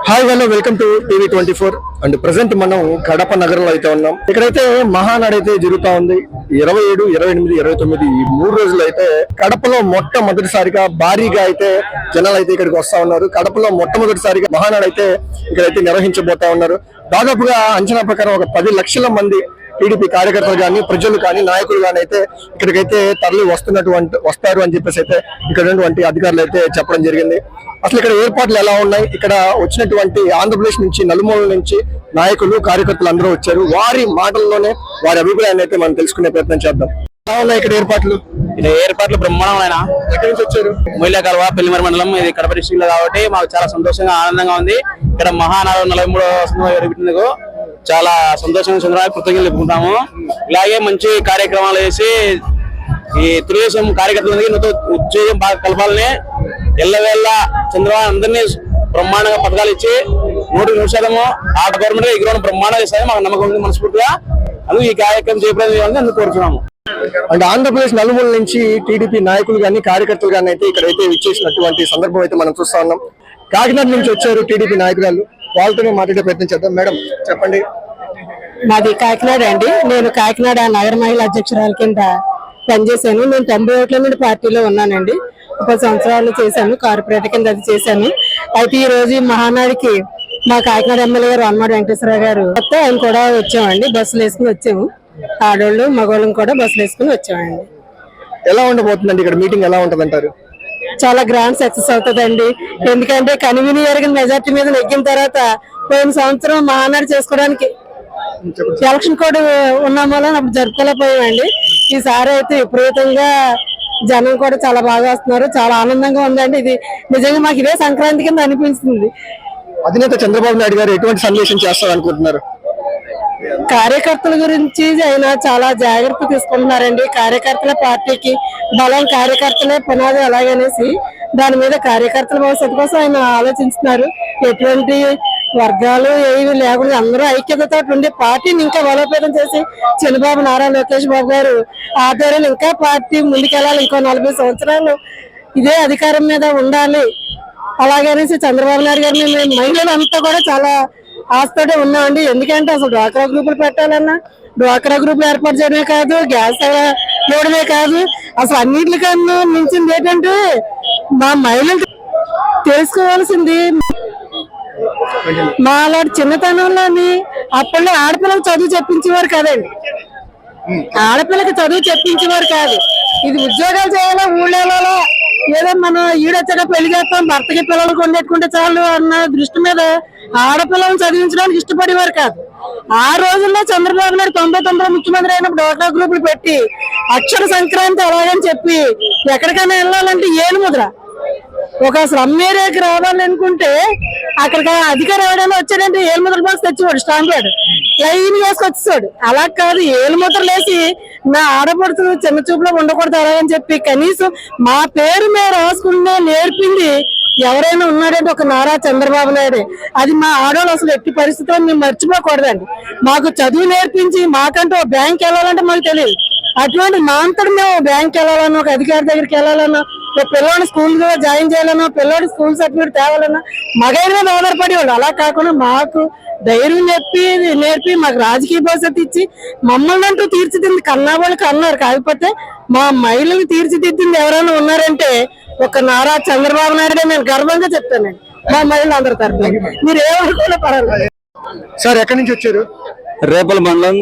Hi hello welcome to TV 24 and present మనం కడప నగరంలో అయితే ఉన్నాం. ఇక్కడైతే మహానాడు అయితే జరుగుతా ఉంది. 27, 28, 29 ఈ 3 రోజులు అయితే కడపలో మొట్టమొదటిసారిగా భారీగా అయితే జనాలు అయితే ఇక్కడికి వస్తా ఉన్నారు. కడపలో మొట్టమొదటిసారిగా మహానాడు అయితే ఇక్కడైతే నిర్వహించబోతా ఉన్నారు. దాదాపుగా అంచనా ప్రకారం ఒక 10 లక్షల మంది టీడీపీ కార్యకర్తలు కానీ ప్రజలు కానీ నాయకులు కానీ అయితే ఇక్కడికైతే తరలి వస్తారు అని చెప్పేసి అయితే ఇక్కడ ఉన్నటువంటి అధికారులు అయితే చెప్పడం జరిగింది. అసలు ఇక్కడ ఏర్పాట్లు ఎలా ఉన్నాయి, ఇక్కడ వచ్చినటువంటి ఆంధ్రప్రదేశ్ నుంచి నలుమూలల నుంచి నాయకులు కార్యకర్తలు అందరూ వచ్చారు. వారి మాటల్లోనే వారి అభిప్రాయాన్ని అయితే మనం తెలుసుకునే ప్రయత్నం చేద్దాం. ఎలా ఉన్నాయి ఇక్కడ ఏర్పాట్లు? ఏర్పాట్లు బ్రహ్మాండమైన. ఎక్కడి నుంచి వచ్చారు? మొయిల కల్వ పెళ్లిమర మండలం, ఇది కడప డిస్ట్రిక్ట్ లో కాబట్టి మాకు చాలా సంతోషంగా ఆనందంగా ఉంది. ఇక్కడ మహానాడు 43వ జరుగుతున్నందుకు చాలా సంతోషంగా చంద్రబాబు కృతజ్ఞతలు చెప్పుకుంటాము. ఇలాగే మంచి కార్యక్రమాలు చేసి ఈ తెలుగుదేశం కార్యకర్తలందరికీ ఉద్యోగం బాగా కలపాలని ఎల్లవేళ్ళ చంద్రబాబు అందరినీ బ్రహ్మాండంగా పథకాలు ఇచ్చి 100% ఆట గవర్నమెంట్ ఎగురవడం బ్రహ్మాండంగా ఇస్తారని మాకు నమ్మకం ఉంది మనస్ఫూర్తిగా. అందుకు ఈ కార్యక్రమం చేపట్టాలని అందుకు కోరుతున్నాము. అంటే ఆంధ్రప్రదేశ్ నలుమూల నుంచి టీడీపీ నాయకులు కానీ కార్యకర్తలు కానీ అయితే ఇక్కడైతే విచ్చేసినటువంటి సందర్భం అయితే మనం చూస్తా ఉన్నాం. కాకినాడ నుంచి వచ్చారు టీడీపీ నాయకురాలు, వాళ్ళతోనే మాట్లాడే ప్రయత్నం చేద్దాం. మేడం చెప్పండి. మాది కాకినాడ అండి. నేను కాకినాడ నగర మహిళా అధ్యక్షురాల కింద పనిచేశాను. నేను 91 నుండి పార్టీలో ఉన్నానండి. 10 సంవత్సరాలు చేశాను, కార్పొరేటర్ కింద అది చేశాను. అయితే ఈ రోజు మహానాడికి మా కాకినాడ ఎమ్మెల్యే గారు వనమాడి వెంకటేశ్వర గారు ఆయన కూడా వచ్చామండి. బస్సులు వేసుకుని వచ్చాము. ఆడవాళ్ళు మగవాళ్ళం కూడా బస్సులు వేసుకుని వచ్చామండి. ఎలా ఉండబోతుందండి ఇక్కడ మీటింగ్? ఎలా ఉంటది అంటారు? చాలా గ్రాండ్ సక్సెస్ అవుతుందండి. ఎందుకంటే కనివిని ఎరిగిన మెజార్టీ మీద నెగ్గిన తర్వాత పోయిన సంవత్సరం మహానాడు చేసుకోవడానికి ఎలక్షన్ కోడ్ ఉన్నాం వల్ల అప్పుడు జరుపుకోలేకపోయామండి. ఈసారి అయితే విపరీతంగా జనం కూడా చాలా బాగా వస్తున్నారు. చాలా ఆనందంగా ఉందండి. ఇది నిజంగా మాకు ఇదే సంక్రాంతి కింద అనిపిస్తుంది. అధినేత చంద్రబాబు నాయుడు గారు ఎటువంటి సందేశం చేస్తారు అనుకుంటున్నారు? కార్యకర్తల గురించి ఆయన చాలా జాగ్రత్త తీసుకుంటున్నారండి. కార్యకర్తల పార్టీకి బలం, కార్యకర్తలే పునాది అలాగనేసి దాని మీద కార్యకర్తల భవిష్యత్తు కోసం ఆయన ఆలోచిస్తున్నారు. ఎటువంటి వర్గాలు ఏవి లేకుండా అందరూ ఐక్యతతో ఉండి పార్టీని ఇంకా బలోపేతం చేసి చంద్రబాబు నారా లోకేష్ బాబు గారు ఆధ్వర్యంలో ఇంకా పార్టీ ముందుకెళ్ళాలి. ఇంకో 40 సంవత్సరాలు ఇదే అధికారం మీద ఉండాలి అలాగనేసి చంద్రబాబు నాయుడు గారిని మేము మహిళలు అంతా కూడా చాలా ఆశతోటే ఉన్నామండి. ఎందుకంటే అసలు డ్వాక్రా గ్రూపులు పెట్టాలన్నా డ్వాక్రా గ్రూపులు ఏర్పాటు చేయడమే కాదు, గ్యాస్ ఇవ్వడమే కాదు, అసలు అన్నింటికన్నా మించింది ఏంటంటే మా మహిళలు తెలుసుకోవాల్సింది మా అలాంటి చిన్నతనంలోని అప్పట్లో ఆడపిల్లలకు చదువు చెప్పించేవారు కాదండి. ఆడపిల్లకి చదువు చెప్పించేవారు కాదు. ఇది ఉద్యోగాలు చేయాలా, ఊళ్ళో ఏదో మనం ఈడొచ్చాక పెళ్లి చేస్తాం, భర్తకి పిల్లలు కొండెట్టుకుంటే చాలు అన్న దృష్టి మీద ఆడపిల్లలను చదివించడానికి ఇష్టపడేవారు కాదు. ఆ రోజుల్లో చంద్రబాబు నాయుడు 99 ముఖ్యమంత్రి అయినప్పుడు డ్వాక్రా గ్రూపులు పెట్టి అక్షర సంక్రాంతి అలాగని చెప్పి ఎక్కడికైనా వెళ్ళాలంటే ఏలుముద్ర ఒక స్లమ్ ఏరియాకి రావాలనుకుంటే అక్కడికి అధికారం ఎవరైనా వచ్చాడంటే ఏలుముద్ర బాక్స్ తెచ్చేవాడు, స్టాంప్ ప్యాడ్ లైన్ వేసుకొచ్చేవాడు. అలా కాదు, ఏలుముద్రలు వేసి నా ఆడపడుతులు చిన్న చూపులో ఉండకూడదు అలాగని చెప్పి కనీసం మా పేరు మేము రాసుకునే నేర్పింది ఎవరైనా ఉన్నాడంటే ఒక నారా చంద్రబాబు నాయుడు. అది మా ఆడవాళ్ళు అసలు ఎట్టి పరిస్థితుల్లో మేము మర్చిపోకూడదండి. మాకు చదువు నేర్పించి మాకంటూ బ్యాంక్ వెళ్ళాలంటే మాకు తెలియదు. అటువంటి మా అంతటి మేము బ్యాంక్ వెళ్ళాలన్నా, ఒక అధికారి దగ్గరికి వెళ్ళాలన్నా, ఒక పిల్లోడి స్కూల్ జాయిన్ చేయాలన్నా, పిల్లోడి స్కూల్ సర్టిఫికేట్ తేవాలన్నా మగైన మీద ఆధారపడేవాళ్ళు. అలా కాకుండా మాకు ధైర్యం నేర్పి మాకు రాజకీయ భవిష్యత్తు ఇచ్చి మమ్మల్ని అంటూ తీర్చిదిద్ది కన్నా వాళ్ళకి అన్నారు. కాకపోతే మా మహిళలు తీర్చిదిద్దింది ఎవరైనా ఉన్నారంటే ఒక నారా చంద్రబాబు నాయుడు నేను గర్వంగా చెప్తానండి. మా మహిళలు అందరి తరఫున మీరు ఏమనుకున్నా పర్వాలేదు. సార్ ఎక్కడి నుంచి వచ్చారు? రేపల మండలం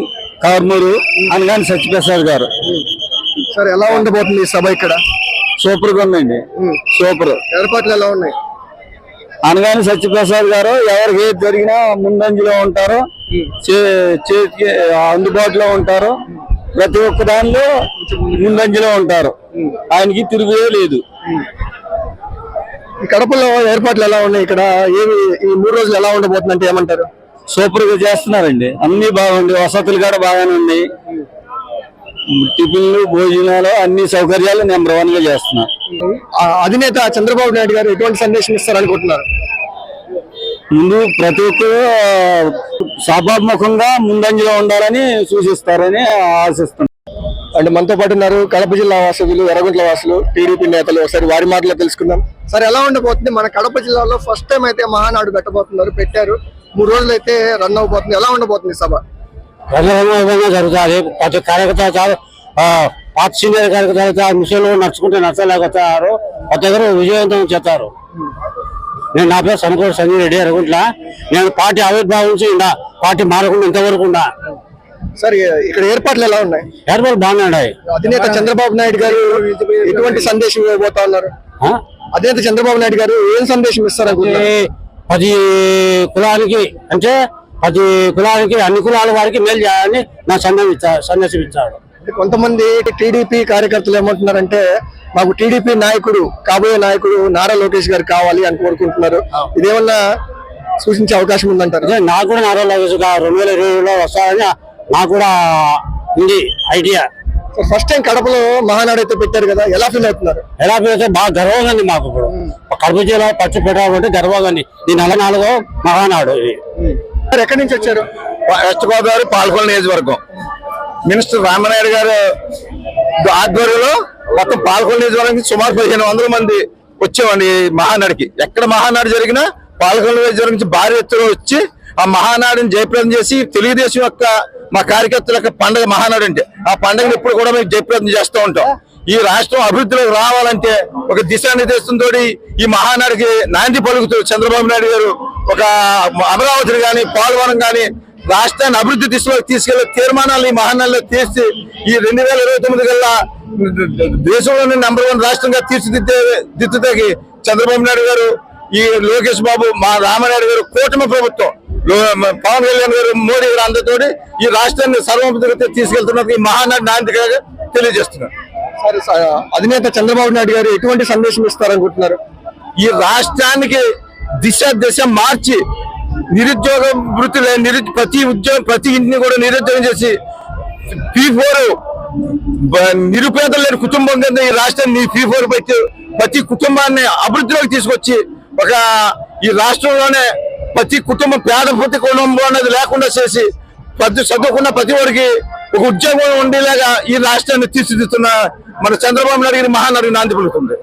కవర్మూరు అనగాని సత్యప్రసాద్ గారు. సార్ ఎలా ఉండబోతుంది ఈ సభ ఇక్కడ? సూపర్ గా ఉందండి, సూపర్. ఏర్పాట్లు ఎలా ఉన్నాయి? అనగాని సత్యప్రసాద్ గారు ఎవరికి ఏది జరిగినా ముందంజలో ఉంటారు, చేతికి అందుబాటులో ఉంటారు, ప్రతి ఒక్క దానిలో ముందంజలో ఉంటారు. ఆయనకి తిరుగుదే లేదు. కడపలో ఏర్పాట్లు ఎలా ఉన్నాయి? ఇక్కడ ఏమి ఈ 3 రోజులు ఎలా ఉండబోతుందంటే ఏమంటారు? సూపర్ గా చేస్తున్నారండి. అన్ని బాగుంది, వసతులు కూడా బాగానే ఉన్నాయి. టిఫిన్లు, భోజనాలు అన్ని సౌకర్యాలు నెంబర్ 1 గా చేస్తున్నారు. అధినేత చంద్రబాబు నాయుడు గారు ఎటువంటి సందేశం ఇస్తారనుకుంటున్నారు? ముందు ప్రతి ఒక్కరు సభాముఖంగా ముందంజలో ఉండాలని సూచిస్తారని ఆశిస్తున్నారు. అండ్ మనతో పాటు ఉన్నారు కడప జిల్లా వాసులు, ఎర్రగుంట్ల వాసులు, టీడీపీ నేతలు. ఒకసారి వారి మాటలో తెలుసుకుందాం. సార్, ఎలా ఉండబోతుంది? మన కడప జిల్లాలో ఫస్ట్ టైం అయితే మహానాడు పెట్టారు. 3 రోజులు అయితే రన్ అవబోతుంది. ఎలా ఉండబోతుంది సభ? విధంగా జరుగుతుంది. ప్రతి కార్యకర్త పాత సీనియర్ కార్యకర్త మిషన్లు నడుచుకుంటే నచ్చలేకపోతారు. ప్రతి ఒక్కరు విజయవంతం చేస్తారు. నేను నా పేరు సమకూరు సంజయ్ రెడ్డి, ఎర్రగుంట్ల. నేను పార్టీ ఆవిర్భావం నుంచి పార్టీ మారకుండా ఇంతవరకు ఉన్నా. సార్, ఇక్కడ ఏర్పాట్లు ఎలా ఉన్నాయి? ఏర్పాటు బాగున్నాయి. అధినేత చంద్రబాబు నాయుడు గారు ఎటువంటి సందేశం ఇవ్వబోతా ఉన్నారు? అధినేత చంద్రబాబు నాయుడు గారు ఏం సందేశం ఇస్తారనుకుంటున్నారు? ప్రతి కులానికి అన్ని కులాల వారికి మేలు చేయాలని నా సందేశం ఇచ్చాడు. కొంతమంది టీడీపీ కార్యకర్తలు ఏమంటున్నారంటే, మాకు టీడీపీ నాయకుడు, కాబోయే నాయకుడు నారా లోకేష్ గారు కావాలి అని కోరుకుంటున్నారు. ఇదేమన్నా సూచించే అవకాశం ఉందంటారు? నాకు కూడా నారా లోకేష్ 2020లో వస్తారని నాకు కూడా ఉంది ఐడియా. ఫస్ట్ టైం కడపలో మహానాడు అయితే పెట్టారు కదా, ఎలా ఫీల్ అవుతున్నారు? ఎలా ఫీల్ అయితే బాగా గర్వంగా ఉంది మాకు. ఇప్పుడు కడప జిల్లా పచ్చి పెట్టాలంటే గర్వంగా ఉంది. ఈ 44వ మహానాడు. ఎక్కడి నుంచి వచ్చారు? వెస్ట్ గోదావరి పాలకొల్లు నియోజకవర్గం. మినిస్టర్ రామనాయుడు గారు ఆధ్వర్యంలో మొత్తం పాలకొల్లు నియోజకవర్గం సుమారు 1500 మంది వచ్చామండి మహానాడికి. ఎక్కడ మహానాడు జరిగినా పాలకొల్లు నియోజకవర్గం నుంచి భారీ ఎత్తున వచ్చి ఆ మహానాడుని జయప్రదం చేసి, తెలుగుదేశం యొక్క మా కార్యకర్తల యొక్క పండుగ మహానాడు అంటే, ఆ పండుగను ఎప్పుడు కూడా మేము జయప్రదం చేస్తూ ఉంటాం. ఈ రాష్ట్రం అభివృద్ధిలోకి రావాలంటే ఒక దిశానిర్దేశంతో ఈ మహానాడికి నాంది పలుకుతూ చంద్రబాబు నాయుడు గారు ఒక అమరావతిని కానీ, పోలవరం కానీ రాష్ట్రాన్ని అభివృద్ధి దిశలోకి తీసుకెళ్లే తీర్మానాలు ఈ మహానాడులో తీసి ఈ 2029 కల్లా దేశంలోని నంబర్ 1 రాష్ట్రంగా తీర్చిదిద్దుతాకి చంద్రబాబు నాయుడు గారు, ఈ లోకేష్ బాబు, మా రామనాయుడు గారు, కూటమి ప్రభుత్వం, పవన్ కళ్యాణ్ గారు, మోడీ గారు అందరితో ఈ రాష్ట్రాన్ని సర్వోపతిగా తీసుకెళ్తున్నది ఈ మహానాడు నాందిగా తెలియజేస్తున్నారు. సరే, అధినేత చంద్రబాబు నాయుడు గారు ఎటువంటి సందేశం ఇస్తారనుకుంటున్నారు? ఈ రాష్ట్రానికి దిశ మార్చి నిరుద్యోగ వృత్తి ప్రతి ఇంటిని కూడా నిరుద్యోగం చేసి P4 నిరుపేదలు లేని కుటుంబం కింద ఈ రాష్ట్రాన్ని P4 పెట్టి ప్రతి కుటుంబాన్ని అభివృద్ధిలోకి తీసుకొచ్చి ఈ రాష్ట్రంలోనే ప్రతి కుటుంబం ప్రతి కుటుంబం అనేది లేకుండా చేసి చదువుకున్న ప్రతి వారికి ఒక ఉద్యోగం ఉండేలాగా ఈ రాష్ట్రాన్ని తీర్చిదిద్దుతున్న మన చంద్రబాబు నాయుడు గారి మహానాడు నాంది పలుకుతుంది.